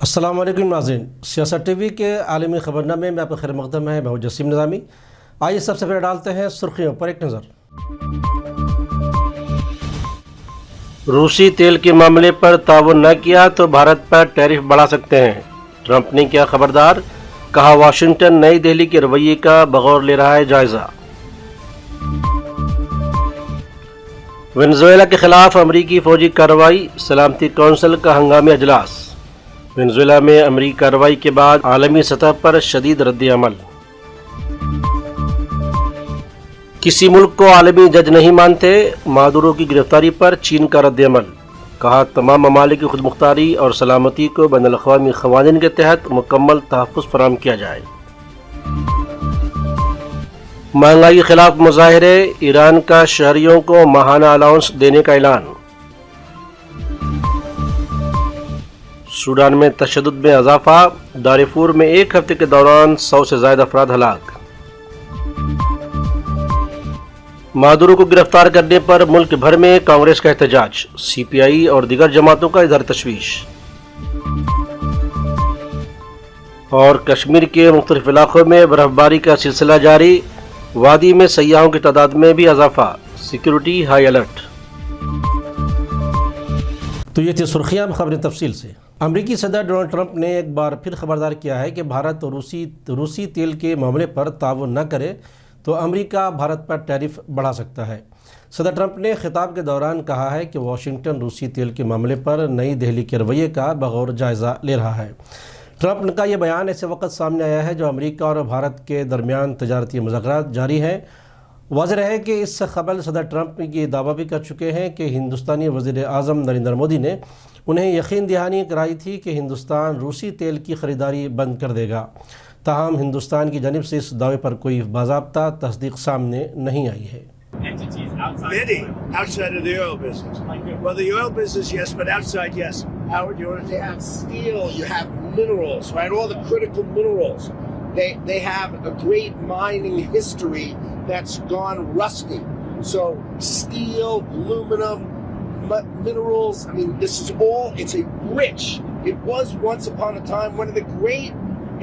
السلام علیکم ناظرین، سیاست ٹی وی کے عالمی خبرنامے میں آپ کا خیر مقدم ہے۔ میں ہوں جسیم نظامی۔ آئیے سب سے پہلے ڈالتے ہیں سرخیوں پر ایک نظر۔ روسی تیل کے معاملے پر تعاون نہ کیا تو بھارت پر ٹیرف بڑھا سکتے ہیں، ٹرمپ نے کیا خبردار، کہا واشنگٹن نئی دہلی کے رویے کا بغور لے رہا ہے جائزہ۔ وینزویلا کے خلاف امریکی فوجی کارروائی، سلامتی کونسل کا ہنگامی اجلاس۔ وینزویلا میں امریکی کارروائی کے بعد عالمی سطح پر شدید رد عمل۔ کسی ملک کو عالمی جج نہیں مانتے، مادورو کی گرفتاری پر چین کا رد عمل، کہا تمام ممالک کی خود مختاری اور سلامتی کو بین الاقوامی قوانین کے تحت مکمل تحفظ فراہم کیا جائے۔ مہنگائی کے خلاف مظاہرے، ایران کا شہریوں کو ماہانہ الاؤنس دینے کا اعلان۔ سوڈان میں تشدد میں اضافہ، دارفور میں ایک ہفتے کے دوران 100 سے زائد افراد ہلاک۔ مادورو کو گرفتار کرنے پر ملک بھر میں کانگریس کا احتجاج، سی پی آئی اور دیگر جماعتوں کا اظہار تشویش۔ اور کشمیر کے مختلف علاقوں میں برف باری کا سلسلہ جاری، وادی میں سیاحوں کی تعداد میں بھی اضافہ، سیکیورٹی ہائی الرٹ۔ تو یہ تھی سرخیاں، خبریں تفصیل سے۔ امریکی صدر ڈونلڈ ٹرمپ نے ایک بار پھر خبردار کیا ہے کہ بھارت روسی تیل کے معاملے پر تعاون نہ کرے تو امریکہ بھارت پر ٹیرف بڑھا سکتا ہے۔ صدر ٹرمپ نے خطاب کے دوران کہا ہے کہ واشنگٹن روسی تیل کے معاملے پر نئی دہلی کے رویے کا بغور جائزہ لے رہا ہے۔ ٹرمپ کا یہ بیان ایسے وقت سامنے آیا ہے جو امریکہ اور بھارت کے درمیان تجارتی مذاکرات جاری ہیں۔ واضح ہے کہ اس سے قبل صدر ٹرمپ یہ دعویٰ بھی کر چکے ہیں کہ ہندوستانی وزیر اعظم نریندر مودی نے انہیں یقین دہانی کرائی تھی کہ ہندوستان روسی تیل کی خریداری بند کر دے گا۔ تاہم ہندوستان کی جانب سے اس دعوے پر کوئی باضابطہ تصدیق سامنے نہیں آئی ہے۔ Many outside of the oil business. Well, the oil business, yes, but outside, yes. Howard, you want to have steel, you have minerals, right? All the critical minerals. They have a great mining history that's gone rusty. So steel, aluminum, minerals, I mean, this is all, it's a rich, it was once upon a time one of the great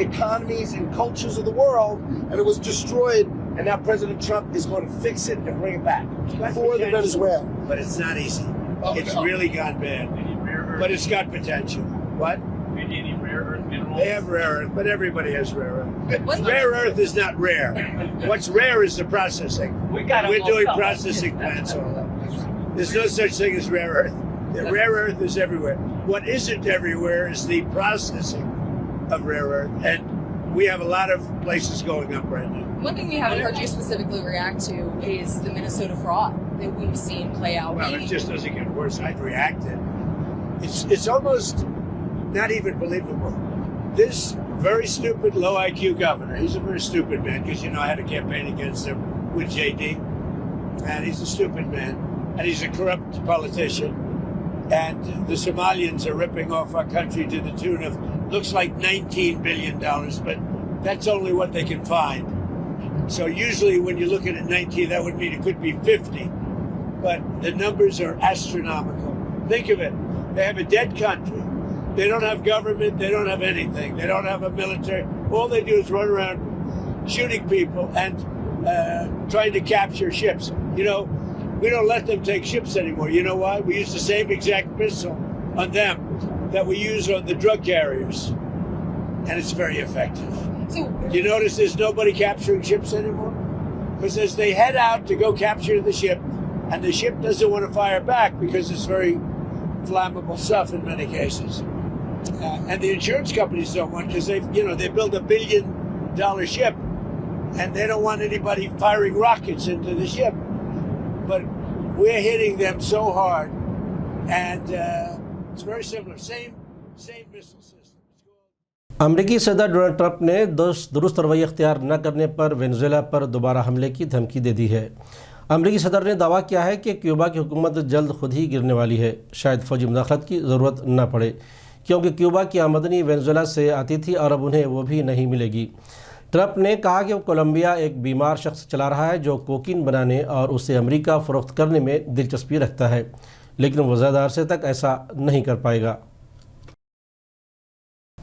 economies and cultures of the world, and it was destroyed, and now President Trump is going to fix it and bring it back for the Venezuela. But it's not easy. It's really gone bad. But it's got potential. What? Any rare earth minerals? They have rare earth, but everybody has rare earth. Rare earth is not rare. What's rare is the processing. We're doing processing plants all that. There's no such thing as rare earth. The rare earth is everywhere. What isn't everywhere is the processing of rare earth, and we have a lot of places going up right now. One thing we haven't heard you specifically react to is the Minnesota fraud that we've seen play out. Well, it just doesn't get worse. I'd reacted. It's almost not even believable. This very stupid, low IQ governor, he's a very stupid man, because, you know, I had a campaign against him with JD, and he's a stupid man, and he's a corrupt politician, and the Somalians are ripping off our country to the tune of, looks like $19 billion, but that's only what they can find. So usually when you look at it 19, that would mean it could be 50, but the numbers are astronomical. Think of it. They have a dead country. They don't have government. They don't have anything. They don't have a military. All they do is run around shooting people and trying to capture ships. You know, we don't let them take ships anymore. You know why? We use the same exact missile on them that we use on the drug carriers. And it's very effective. So, You notice there's nobody capturing ships anymore? Because as they head out to go capture the ship, and the ship doesn't want to fire back because it's very flammable stuff in many cases. And the insurance companies don't want, because they build $1 billion ship, and they don't want anybody firing rockets into the ship. But we're hitting them so hard, and it's very similar, same missile system. امریکی صدر Donald Trump نے درست رویہ اختیار نہ کرنے پر Venezuela پر دوبارہ حملے کی دھمکی دے دی ہے۔ امریکی صدر نے دعویٰ کیا ہے کہ کیوبا کی حکومت جلد خود ہی گرنے والی ہے، شاید فوجی مداخلت کی ضرورت نہ پڑے، کیونکہ کیوبا کی آمدنی وینزویلا سے آتی تھی اور اب انہیں وہ بھی نہیں ملے گی۔ ٹرمپ نے کہا کہ کولمبیا ایک بیمار شخص چلا رہا ہے جو کوکین بنانے اور اسے امریکہ فروخت کرنے میں دلچسپی رکھتا ہے، لیکن وہ زیادہ عرصے تک ایسا نہیں کر پائے گا۔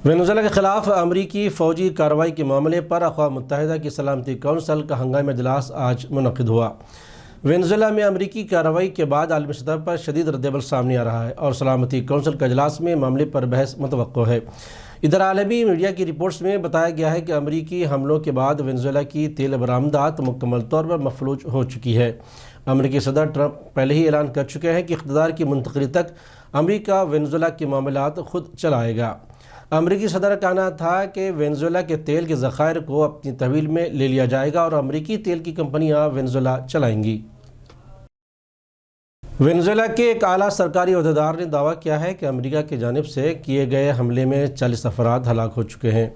وینزویلا کے خلاف امریکی فوجی کارروائی کے معاملے پر اقوام متحدہ کی سلامتی کونسل کا ہنگامی اجلاس آج منعقد ہوا۔ وینزویلا میں امریکی کارروائی کے بعد عالمی سطح پر شدید ردعمل سامنے آ رہا ہے اور سلامتی کونسل کا اجلاس میں معاملے پر بحث متوقع ہے۔ ادھر عالمی میڈیا کی رپورٹس میں بتایا گیا ہے کہ امریکی حملوں کے بعد وینزویلا کی تیل برآمدات مکمل طور پر مفلوج ہو چکی ہے۔ امریکی صدر ٹرمپ پہلے ہی اعلان کر چکے ہیں کہ اقتدار کی منتقلی تک امریکہ وینزویلا کے معاملات خود چلائے گا۔ امریکی صدر کا کہنا تھا کہ وینزویلا کے تیل کے ذخائر کو اپنی تحویل میں لے لیا جائے گا اور امریکی تیل کی کمپنیاں وینزویلا چلائیں گی۔ وینزویلا کے ایک اعلیٰ سرکاری عہدیدار نے دعویٰ کیا ہے کہ امریکہ کی جانب سے کیے گئے حملے میں 40 افراد ہلاک ہو چکے ہیں۔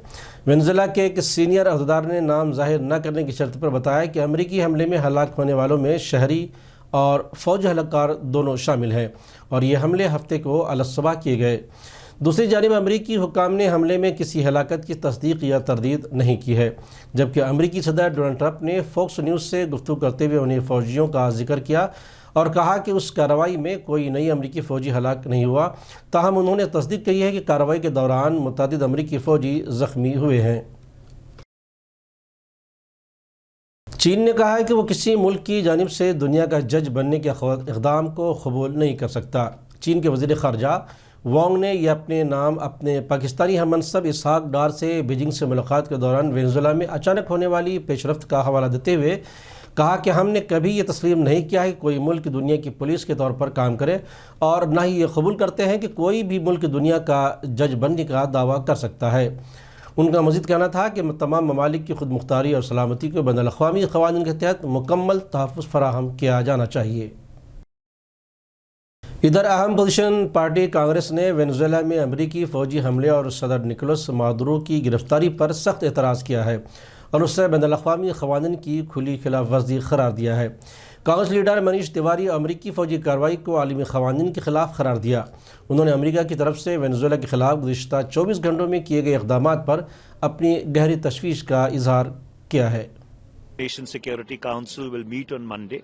وینزویلا کے ایک سینئر عہدیدار نے نام ظاہر نہ کرنے کی شرط پر بتایا کہ امریکی حملے میں ہلاک ہونے والوں میں شہری اور فوجی اہلکار دونوں شامل ہیں اور یہ حملے ہفتے کو الصبح کیے گئے۔ دوسری جانب امریکی حکام نے حملے میں کسی ہلاکت کی تصدیق یا تردید نہیں کی ہے، جبکہ امریکی صدر ڈونلڈ ٹرمپ نے فوکس نیوز سے گفتگو کرتے ہوئے انہیں فوجیوں کا ذکر کیا اور کہا کہ اس کارروائی میں کوئی نئی امریکی فوجی ہلاک نہیں ہوا، تاہم انہوں نے تصدیق کی ہے کہ کارروائی کے دوران متعدد امریکی فوجی زخمی ہوئے ہیں۔ چین نے کہا ہے کہ وہ کسی ملک کی جانب سے دنیا کا جج بننے کے اقدام کو قبول نہیں کر سکتا۔ چین کے وزیر خارجہ وانگ نے یہ اپنے نام اپنے پاکستانی ہم منصب اسحاق ڈار سے بیجنگ سے ملاقات کے دوران وینزویلا میں اچانک ہونے والی پیش رفت کا حوالہ دیتے ہوئے کہا کہ ہم نے کبھی یہ تسلیم نہیں کیا ہے کہ کوئی ملک دنیا کی پولیس کے طور پر کام کرے اور نہ ہی یہ قبول کرتے ہیں کہ کوئی بھی ملک دنیا کا جج بننے کا دعویٰ کر سکتا ہے۔ ان کا مزید کہنا تھا کہ تمام ممالک کی خود مختاری اور سلامتی کو بین الاقوامی قوانین کے تحت مکمل تحفظ فراہم کیا جانا چاہیے۔ ادھر اہم پوزیشن پارٹی کانگریس نے وینزویلا میں امریکی فوجی حملے اور صدر نکولس مادورو کی گرفتاری پر سخت اعتراض کیا ہے اور اسے بین الاقوامی قوانین کی کھلی خلاف ورزی قرار دیا ہے۔ کانگریس لیڈر منیش تیواری امریکی فوجی کارروائی کو عالمی قوانین کے خلاف قرار دیا۔ انہوں نے امریکہ کی طرف سے وینزویلا کے خلاف گزشتہ 24 گھنٹوں میں کیے گئے اقدامات پر اپنی گہری تشویش کا اظہار کیا ہے۔ Nation Security Council will meet on Monday,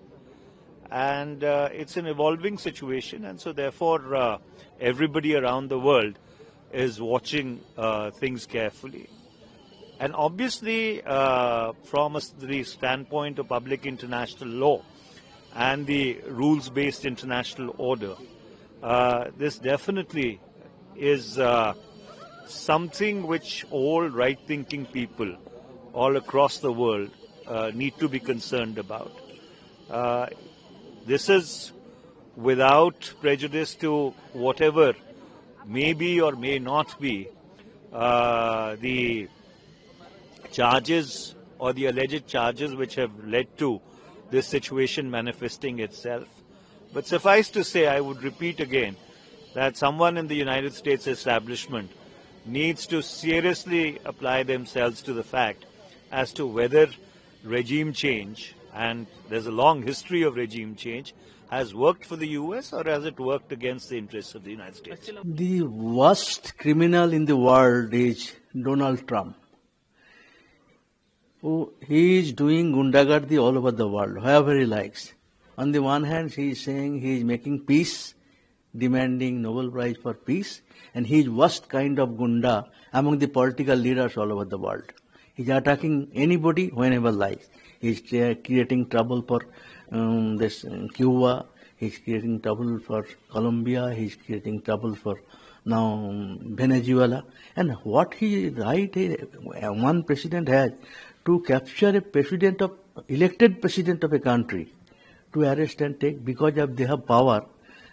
and it's an evolving situation, and so therefore everybody around the world is watching things carefully. And obviously from the standpoint of public international law and the rules-based international order, this definitely is something which all right-thinking people all across the world need to be concerned about. This is without prejudice to whatever may be or may not be the charges or the alleged charges which have led to this situation manifesting itself. But suffice to say, I would repeat again, that someone in the United States establishment needs to seriously apply themselves to the fact as to whether regime change, and there's a long history of regime change, has worked for the US or has it worked against the interests of the United States? The worst criminal in the world is Donald Trump. He is doing gundagardi all over the world, wherever he likes. On the one hand, he is saying he is making peace, demanding Nobel Prize for peace, and he is worst kind of gunda among the political leaders all over the world. He is attacking anybody whenever likes. He is creating trouble for Cuba. He is creating trouble for Colombia. He is creating trouble for now Venezuela. And what he right one president has to capture a elected president of a country, to arrest and take, because of they have power,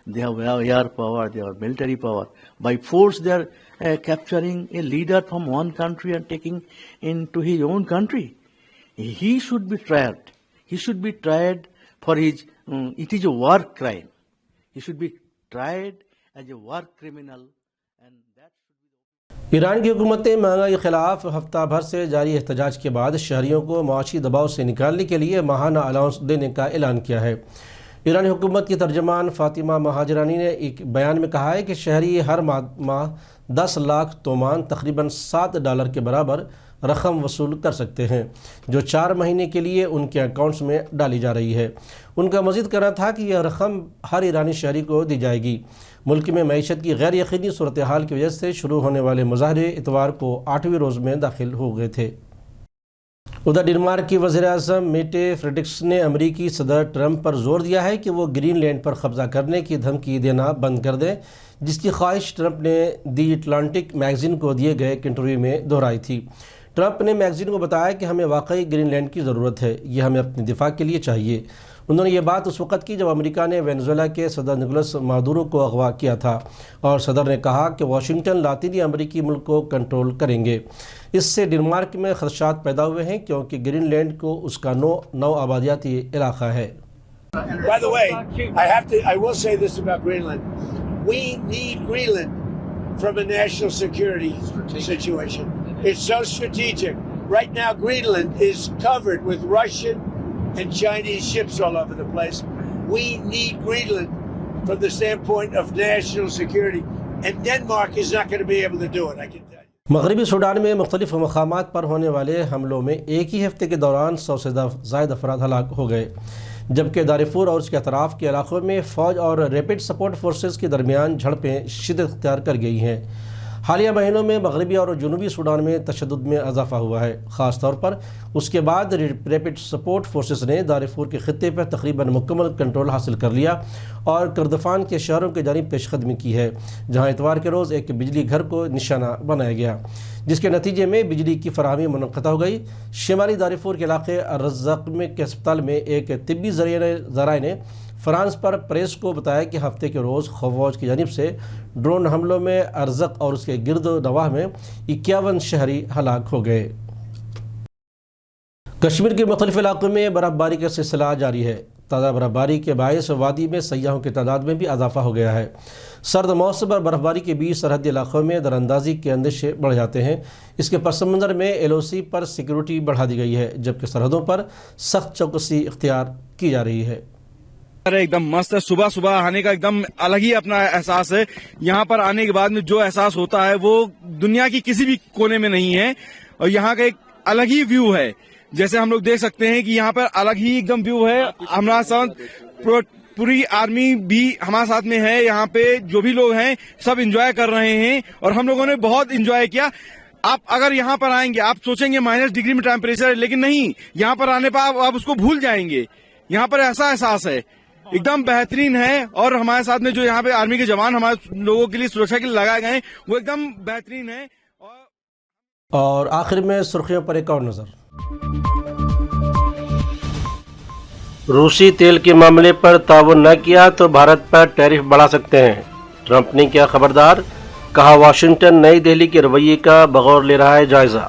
they have air power, they have military power. By force they are capturing a leader from one country and taking into his own country. He should be tried. He should be tried for his, it is a war crime. He should be tried as a war criminal, and that should be... Iran کی حکومت نے مہنگائی کے خلاف ہفتہ بھر سے جاری احتجاج کے بعد شہریوں کو معاشی دباؤ سے نکالنے کے لیے ماہانہ الاؤنس دینے کا اعلان کیا ہے۔ ایرانی حکومت کی ترجمان فاطمہ مہاجرانی نے ایک بیان میں کہا ہے کہ شہری ہر ماہ 10 لاکھ تومان تقریباً $7 کے برابر رقم وصول کر سکتے ہیں جو 4 مہینے کے لیے ان کے اکاؤنٹس میں ڈالی جا رہی ہے۔ ان کا مزید کہنا تھا کہ یہ رقم ہر ایرانی شہری کو دی جائے گی۔ ملک میں معیشت کی غیر یقینی صورتحال کی وجہ سے شروع ہونے والے مظاہرے اتوار کو 8ویں روز میں داخل ہو گئے تھے۔ ادھر ڈنمارک کی وزیر اعظم میٹے فریڈرکسن نے امریکی صدر ٹرمپ پر زور دیا ہے کہ وہ گرین لینڈ پر قبضہ کرنے کی دھمکی دینا بند کر دیں، جس کی خواہش ٹرمپ نے دی اٹلانٹک میگزین کو دیے گئے ایک انٹرویو میں دہرائی تھی۔ ٹرمپ نے میگزین کو بتایا کہ ہمیں واقعی گرین لینڈ کی ضرورت ہے، یہ ہمیں اپنے دفاع کے لیے چاہیے۔ انہوں نے یہ بات اس وقت کی جب امریکہ نے وینزویلا کے صدر نکولس مادورو کو اغوا کیا تھا، اور صدر نے کہا کہ واشنگٹن لاطینی امریکی ملک کو کنٹرول کریں گے۔ اس سے ڈنمارک میں خدشات پیدا ہوئے ہیں کیونکہ گرین لینڈ کو اس کا نو آبادیاتی علاقہ ہے۔ By the way, I will say this about Greenland. We need Greenland from a national security situation. It's so strategic. Right now, Greenland is covered with Russian and Chinese ships all over the place. We need Greenland from the standpoint of national security. And Denmark is not going to be able to do it, I can tell you. مغربی Sudan میں مختلف مقامات پر ہونے والے حملوں میں ایک ہی ہفتے کے دوران 100 سے زائد افراد ہلاک ہو گئے، جبکہ دارفور اور اس کے اطراف کے علاقوں میں فوج اور ریپڈ سپورٹ فورسز کے درمیان جھڑپیں شدت اختیار کر گئی ہیں۔ حالیہ مہینوں میں مغربی اور جنوبی سوڈان میں تشدد میں اضافہ ہوا ہے، خاص طور پر اس کے بعد ریپڈ سپورٹ فورسز نے دارفور کے خطے پر تقریباً مکمل کنٹرول حاصل کر لیا اور کردفان کے شہروں کی جانب پیش قدمی کی ہے، جہاں اتوار کے روز ایک بجلی گھر کو نشانہ بنایا گیا، جس کے نتیجے میں بجلی کی فراہمی منقطع ہو گئی۔ شمالی دارفور کے علاقے الرزاق کے اسپتال میں ایک طبی ذرائع نے فرانس پر پریس کو بتایا کہ ہفتے کے روز فوج کی جانب سے ڈرون حملوں میں ارزق اور اس کے گرد و نواح میں 51 شہری ہلاک ہو گئے۔ کشمیر کے مختلف علاقوں میں برف باری کا سلسلہ جاری ہے۔ تازہ برف باری کے باعث وادی میں سیاحوں کی تعداد میں بھی اضافہ ہو گیا ہے۔ سرد موسم اور برف باری کے بیچ سرحدی علاقوں میں دراندازی کے اندیشے بڑھ جاتے ہیں۔ اس کے پس منظر میں LOC پر سیکیورٹی بڑھا دی گئی ہے، جبکہ سرحدوں پر سخت چوکسی اختیار کی جا رہی ہے۔ ایک دم مست ہے، صبح آنے کا ایک دم الگ ہی اپنا احساس ہے۔ یہاں پر آنے کے بعد میں جو احساس ہوتا ہے وہ دنیا کی کسی بھی کونے میں نہیں ہے، اور یہاں کا ایک الگ ہی ویو ہے۔ جیسے ہم لوگ دیکھ سکتے ہیں کہ یہاں پر الگ ہی ایک دم ویو ہے۔ ہمارے ساتھ پوری آرمی بھی ہمارے ساتھ میں ہے، یہاں پہ جو بھی لوگ ہیں سب انجوائے کر رہے ہیں، اور ہم لوگوں نے بہت انجوائے کیا۔ آپ اگر یہاں پر آئیں گے آپ سوچیں گے -ڈگری میں ٹیمپریچر ہے، لیکن نہیں، یہاں پر آنے پر آپ اس کو بھول جائیں گے۔ یہاں پر ایسا احساس ہے، ایک دم بہترین ہے، اور ہمارے ساتھ میں جو یہاں پہ آرمی کے جوان ہمارے لوگوں کے لیے سرکشا کے لیے لگائے گئے ہیں وہ ایک دم بہترین ہے۔ اور آخر میں سرخیوں پر ایک اور نظر۔ روسی تیل کے معاملے پر تعاون نہ کیا تو بھارت پر ٹیرف بڑھا سکتے ہیں، ٹرمپ نے کیا خبردار، کہا واشنگٹن نئی دہلی کے رویے کا بغور لے رہا ہے جائزہ۔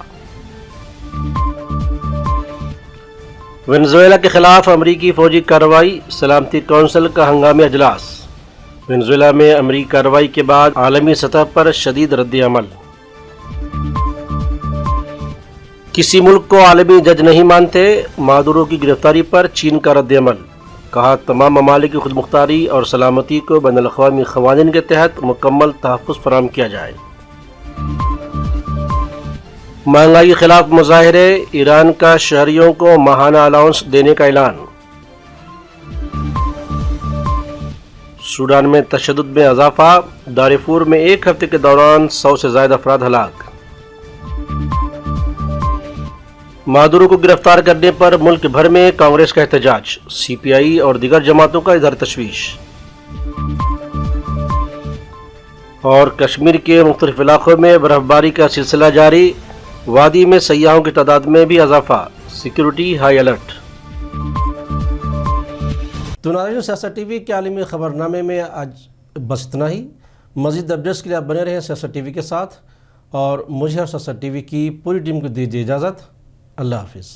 وینزویلا کے خلاف امریکی فوجی کارروائی، سلامتی کونسل کا ہنگامی اجلاس۔ وینزویلا میں امریکی کارروائی کے بعد عالمی سطح پر شدید رد عمل۔ کسی ملک کو عالمی جج نہیں مانتے، مادورو کی گرفتاری پر چین کا رد عمل، کہا تمام ممالک کی خود مختاری اور سلامتی کو بین الاقوامی قوانین کے تحت مکمل تحفظ فراہم کیا جائے۔ مہنگائی کے خلاف مظاہرے، ایران کا شہریوں کو ماہانہ الاؤنس دینے کا اعلان۔ سوڈان میں تشدد میں اضافہ، دارفور میں ایک ہفتے کے دوران 100 سے زائد افراد ہلاک۔ مادورو کو گرفتار کرنے پر ملک بھر میں کانگریس کا احتجاج، CPI اور دیگر جماعتوں کا اظہار تشویش۔ اور کشمیر کے مختلف علاقوں میں برف باری کا سلسلہ جاری، وادی میں سیاحوں کی تعداد میں بھی اضافہ، سیکیورٹی ہائی الرٹ۔ تو ناظرین، سیاست ٹی وی کے عالمی خبرنامے میں آج بس اتنا ہی۔ مزید اپڈیٹس کے لیے آپ بنے رہیں سیاست ٹی وی کے ساتھ، اور مجھے اور سیاست ٹی وی کی پوری ٹیم کو دیجیے اجازت۔ اللہ حافظ۔